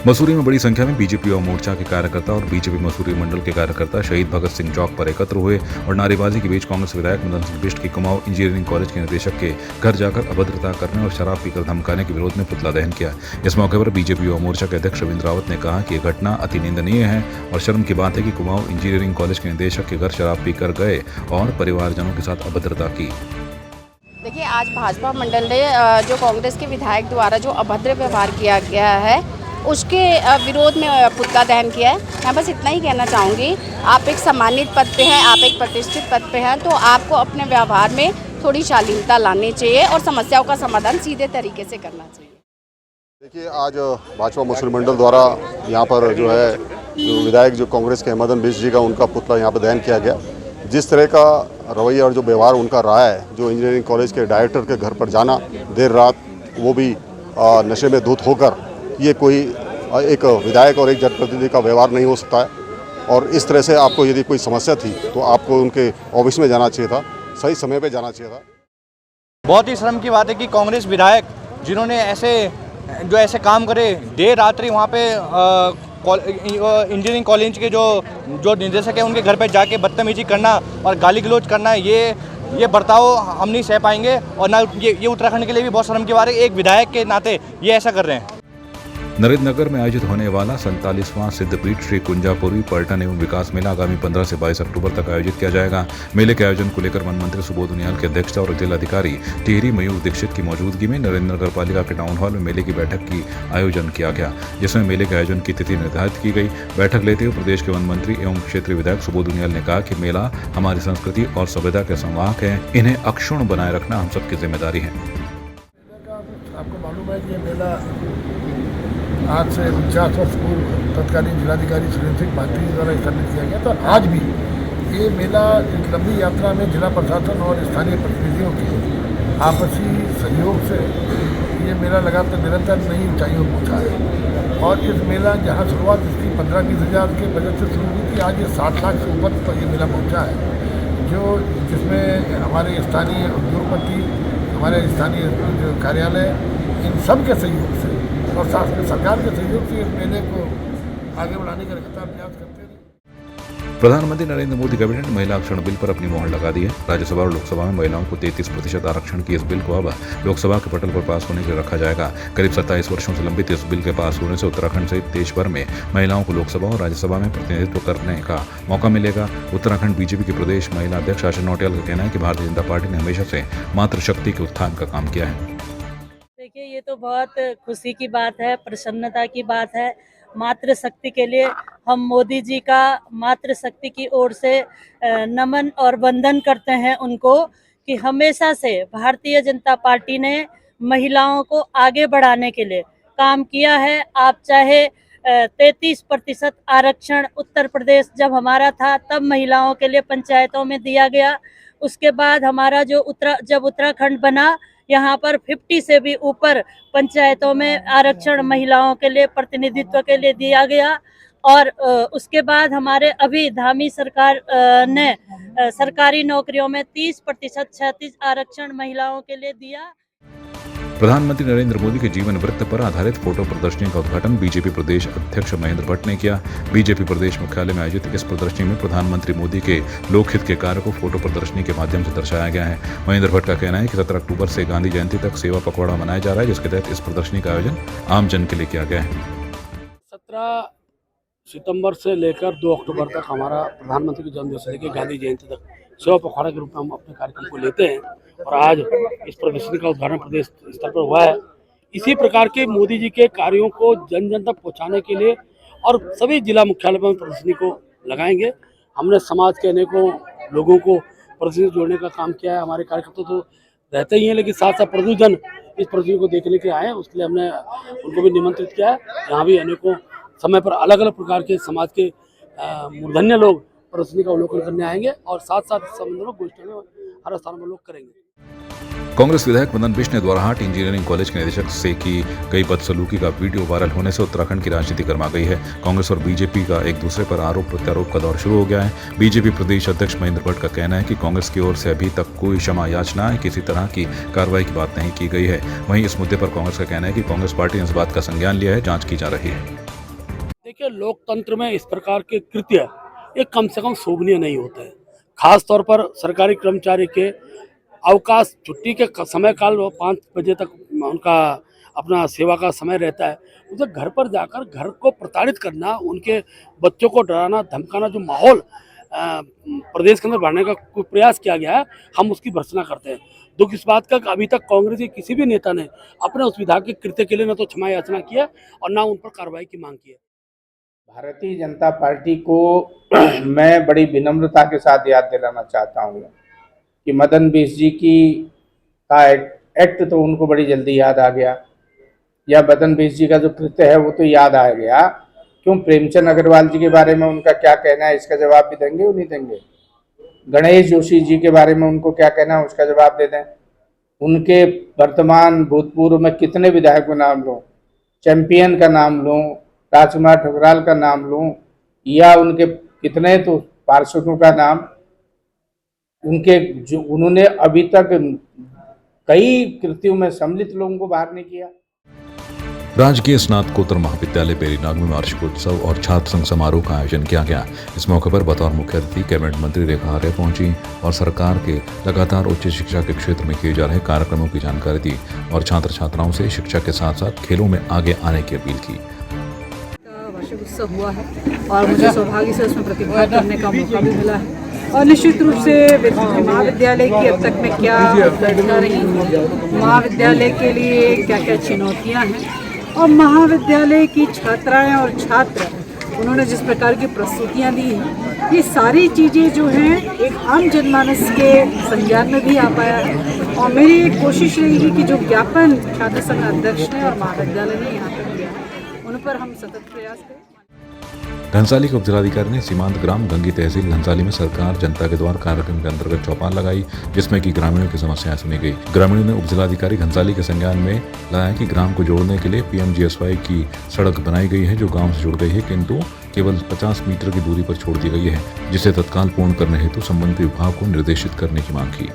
मसूरी में बड़ी संख्या में बीजेपी और मोर्चा के कार्यकर्ता और बीजेपी मसूरी मंडल के कार्यकर्ता शहीद भगत सिंह चौक पर एकत्र हुए और नारेबाजी के बीच कांग्रेस विधायक मदन सिंह बिष्ट की कुमाऊं इंजीनियरिंग कॉलेज के निदेशक के घर जाकर अभद्रता करने और शराब पीकर धमकाने के विरोध में पुतला दहन किया। इस मौके पर बीजेपी और मोर्चा के अध्यक्ष रविंद्र रावत ने कहा कि यह घटना अति निंदनीय है और शर्म की बात है कि कुमाऊं इंजीनियरिंग कॉलेज के निदेशक के घर शराब पीकर गए और परिवारजनों के साथ अभद्रता की। देखिए, आज भाजपा मंडल ने जो कांग्रेस के विधायक द्वारा जो अभद्र व्यवहार किया गया है उसके विरोध में पुतला दहन किया है। मैं बस इतना ही कहना चाहूँगी, आप एक सम्मानित पद पे हैं, आप एक प्रतिष्ठित पद पे हैं, तो आपको अपने व्यवहार में थोड़ी शालीनता लानी चाहिए और समस्याओं का समाधान सीधे तरीके से करना चाहिए। देखिए, आज भाजपा मसूरी मंडल द्वारा यहाँ पर जो विधायक जो कांग्रेस के मदन बिष्ट जी का उनका पुतला यहाँ पर दहन किया गया। जिस तरह का रवैया और जो व्यवहार उनका रहा है, जो इंजीनियरिंग कॉलेज के डायरेक्टर के घर पर जाना देर रात, वो भी नशे में धुत होकर, ये कोई एक विधायक और एक जनप्रतिनिधि का व्यवहार नहीं हो सकता है। और इस तरह से आपको यदि कोई समस्या थी तो आपको उनके ऑफिस में जाना चाहिए था, सही समय पे जाना चाहिए था। बहुत ही शर्म की बात है कि कांग्रेस विधायक जिन्होंने ऐसे काम करे, देर रात्रि वहाँ पे इंजीनियरिंग कॉलेज के जो निदेशक है उनके घर पे जाके बदतमीजी करना और गाली गलौज करना, ये बर्ताव हम नहीं सह पाएंगे। और ना ये उत्तराखंड के लिए भी बहुत शर्म की बात है, एक विधायक के नाते ये ऐसा कर रहे हैं। नरेंद्र नगर में आयोजित होने वाला 47वां सिद्धपीठ श्री कुंजापुरी पर्यटन एवं विकास मेला आगामी 15 से 22 अक्टूबर तक आयोजित किया जाएगा। मेले के आयोजन को लेकर वन मंत्री सुबोध उनियाल की अध्यक्षता और जिलाधिकारी टिहरी मयूर दीक्षित की मौजूदगी में नरेंद्र नगर पालिका के टाउन हॉल में मेले की बैठक की आयोजन किया गया, जिसमें मेले के आयोजन की तिथि निर्धारित की गई। बैठक लेते हुए प्रदेश के वन मंत्री एवं क्षेत्रीय विधायक सुबोध उनियाल ने कहा कि मेला हमारी संस्कृति और सभ्यता के संवाहक है, इन्हें अक्षुण्ण बनाए रखना हम सबकी जिम्मेदारी है। आपको मालूम है कि ये मेला आज से 49 वर्ष पूर्व तत्कालीन जिलाधिकारी सुरेंद्र सिंह भारती द्वारा स्थापित किया गया। तो आज भी ये मेला एक लंबी यात्रा में जिला प्रशासन और स्थानीय प्रतिनिधियों के आपसी सहयोग से ये मेला लगातार निरंतर नई ऊंचाइयों पर पहुँचा है। और इस मेला जहाँ शुरुआत इसकी 15-20 हज़ार के बजट से शुरू हुई थी, आज ये 60 लाख से ऊपर पर ये मेला पहुँचा है, जिसमें हमारे स्थानीय उद्योगपति, हमारे स्थानीय जो कार्यालय, इन सब के सहयोग से और साथ में सरकार के सहयोग से इस मेले को आगे बढ़ाने का लगातार प्रयास करते हैं। प्रधानमंत्री नरेंद्र मोदी कैबिनेट ने महिला आरक्षण बिल पर अपनी मोहर लगा दी है। राज्यसभा और लोकसभा में महिलाओं को 33% आरक्षण की इस बिल को अब लोकसभा के पटल पर पास होने के लिए रखा जाएगा। करीब 27 वर्षों से लंबित इस बिल के पास होने से उत्तराखंड सहित देश भर में महिलाओं को लोकसभा और राज्यसभा में प्रतिनिधित्व करने का मौका मिलेगा। उत्तराखंड बीजेपी के प्रदेश महिला अध्यक्ष आशा नौटियाल का कहना है कि भारतीय जनता पार्टी ने हमेशा से मातृशक्ति के उत्थान का काम किया है। देखिए, ये तो बहुत खुशी की बात है, प्रसन्नता की बात है। मातृशक्ति के लिए हम मोदी जी का मातृशक्ति की ओर से नमन और वंदन करते हैं उनको, कि हमेशा से भारतीय जनता पार्टी ने महिलाओं को आगे बढ़ाने के लिए काम किया है। आप चाहे 33% आरक्षण उत्तर प्रदेश जब हमारा था तब महिलाओं के लिए पंचायतों में दिया गया। उसके बाद हमारा जब उत्तराखंड बना, यहाँ पर 50 से भी ऊपर पंचायतों में आरक्षण महिलाओं के लिए प्रतिनिधित्व के लिए दिया गया। और उसके बाद हमारे अभी धामी सरकार ने सरकारी नौकरियों में 30% 36 आरक्षण महिलाओं के लिए दिया। प्रधानमंत्री नरेंद्र मोदी के जीवन वृत्त पर आधारित फोटो प्रदर्शनी का उद्घाटन बीजेपी प्रदेश अध्यक्ष महेंद्र भट्ट ने किया। बीजेपी प्रदेश मुख्यालय में आयोजित इस प्रदर्शनी में प्रधानमंत्री मोदी के लोकहित के कार्य को फोटो प्रदर्शनी के माध्यम से दर्शाया गया है। महेंद्र भट्ट का कहना है कि 17 अक्टूबर से गांधी जयंती तक सेवा पखवाड़ा मनाया जा रहा है, जिसके तहत इस प्रदर्शनी का आयोजन आम जन के लिए किया गया है। 17 सितंबर से लेकर 2 अक्टूबर तक हमारा प्रधानमंत्री की जन्मदिन से लेकर गांधी जयंती तक सेवा पखवाड़ा के रूप में हम अपने कार्यक्रम को लेते हैं। और आज इस प्रदर्शनी का उद्घाटन प्रदेश स्तर पर हुआ है। इसी प्रकार के मोदी जी के कार्यों को जन जन तक पहुंचाने के लिए और सभी जिला मुख्यालय में प्रदर्शनी को लगाएंगे। हमने समाज के अनेकों लोगों को प्रदर्शनी जोड़ने का काम किया है। हमारे कार्यकर्ता तो रहते ही हैं, लेकिन साथ साथ प्रदूषण इस प्रदर्शनी को देखने के आए हैं, उसके लिए हमने उनको भी निमंत्रित किया है। यहाँ भी अनेकों समय पर अलग अलग प्रकार के समाज के मूर्धन्य लोग प्रदर्शनी का अवलोकन करने आएंगे और साथ साथ संबंधों गोष्ठियों में हर स्थान पर लोग करेंगे। कांग्रेस विधायक मदन बिष्ट ने द्वाराहाट इंजीनियरिंग कॉलेज के निदेशक से की गई बदसलूकी का वीडियो वायरल होने से उत्तराखंड की राजनीति गर्मा गई है। कांग्रेस और बीजेपी का एक दूसरे पर आरोप प्रत्यारोप का दौर शुरू हो गया है। बीजेपी प्रदेश अध्यक्ष महेंद्र भट्ट का कहना है कि कांग्रेस की ओर से अभी तक कोई क्षमा याचना किसी तरह की कार्रवाई की बात नहीं की गई है। वहीं इस मुद्दे पर कांग्रेस का कहना है कि कांग्रेस पार्टी ने इस बात का संज्ञान लिया है, जांच की जा रही है। देखिए, लोकतंत्र में इस प्रकार के कृत्य ये कम से कम शोभनीय नहीं होते हैं। खास तौर पर सरकारी कर्मचारी के अवकाश छुट्टी के समय काल 5 बजे तक उनका अपना सेवा का समय रहता है, उसे घर पर जाकर घर को प्रताड़ित करना, उनके बच्चों को डराना धमकाना, जो माहौल प्रदेश के अंदर बढ़ाने का कोई प्रयास किया गया है, हम उसकी भर्त्सना करते हैं। दुख इस बात का कि अभी तक कांग्रेस के किसी भी नेता ने अपने उस विधायक के कृत्य के लिए न तो क्षमा याचना किया और न उन पर कार्रवाई की मांग की है। भारतीय जनता पार्टी को मैं बड़ी विनम्रता के साथ याद दिलाना चाहता हूँ कि मदन बिष्ट जी का एक्ट तो उनको बड़ी जल्दी याद आ गया, या मदन बिष्ट जी का जो कृत्य है वो तो याद आ गया। क्यों प्रेमचंद अग्रवाल जी के बारे में उनका क्या कहना है, इसका जवाब भी देंगे वो नहीं देंगे? गणेश जोशी जी के बारे में उनको क्या कहना है, उसका जवाब दे दें। उनके वर्तमान भूतपूर्व में कितने विधायक का नाम लूँ, चैंपियन का नाम लूँ, राजकुमार ठुकराल का नाम लूँ, या उनके कितने तो पार्षदों का नाम, उनके जो उन्होंने अभी तक कई कृत्यों में सम्मिलित लोगों को बाहर नहीं किया। राजकीय स्नातकोत्तर महाविद्यालय बेरीनाग में वार्षिकोत्सव और छात्र संघ समारोह का आयोजन किया गया। इस मौके पर बतौर मुख्य अतिथि कैबिनेट मंत्री रेखा आर्य पहुंची और सरकार के लगातार उच्च शिक्षा के क्षेत्र में किए जा रहे कार्यक्रमों की जानकारी दी और छात्र छात्राओं से शिक्षा के साथ साथ खेलों में आगे आने की अपील की। वार्षिक उत्सव हुआ है और मुझे सौभाग्य से उसमें प्रतिभाग करने का मौका भी मिला है और निश्चित रूप से महाविद्यालय की अब तक में क्या घटना रही, महाविद्यालय के लिए क्या क्या चुनौतियाँ हैं और महाविद्यालय की छात्राएं और छात्र उन्होंने जिस प्रकार की प्रस्तुतियाँ दी हैं, ये सारी चीज़ें जो हैं एक आम जनमानस के संज्ञान में भी आ पाया है। और मेरी एक कोशिश रहेगी कि जो ज्ञापन छात्र संघ अध्यक्ष ने और महाविद्यालय ने यहाँ तक दिया है उन पर हम सतत प्रयास करें। घनसाली के उपजिलाधिकारी ने सीमांत ग्राम गंगी तहसील घनसाली में सरकार जनता के द्वार कार्यक्रम के अंतर्गत चौपाल लगाई, जिसमें कि ग्रामीणों की समस्याएं सुनी गई। ग्रामीणों ने उपजिलाधिकारी घनसाली के संज्ञान में लाया कि ग्राम को जोड़ने के लिए PMGSY की सड़क बनाई गई है जो गांव से जुड़ गई है, किंतु केवल 50 मीटर की दूरी पर छोड़ दी गई है, जिसे तत्काल पूर्ण करने हेतु संबंधित विभाग को निर्देशित करने की मांग की।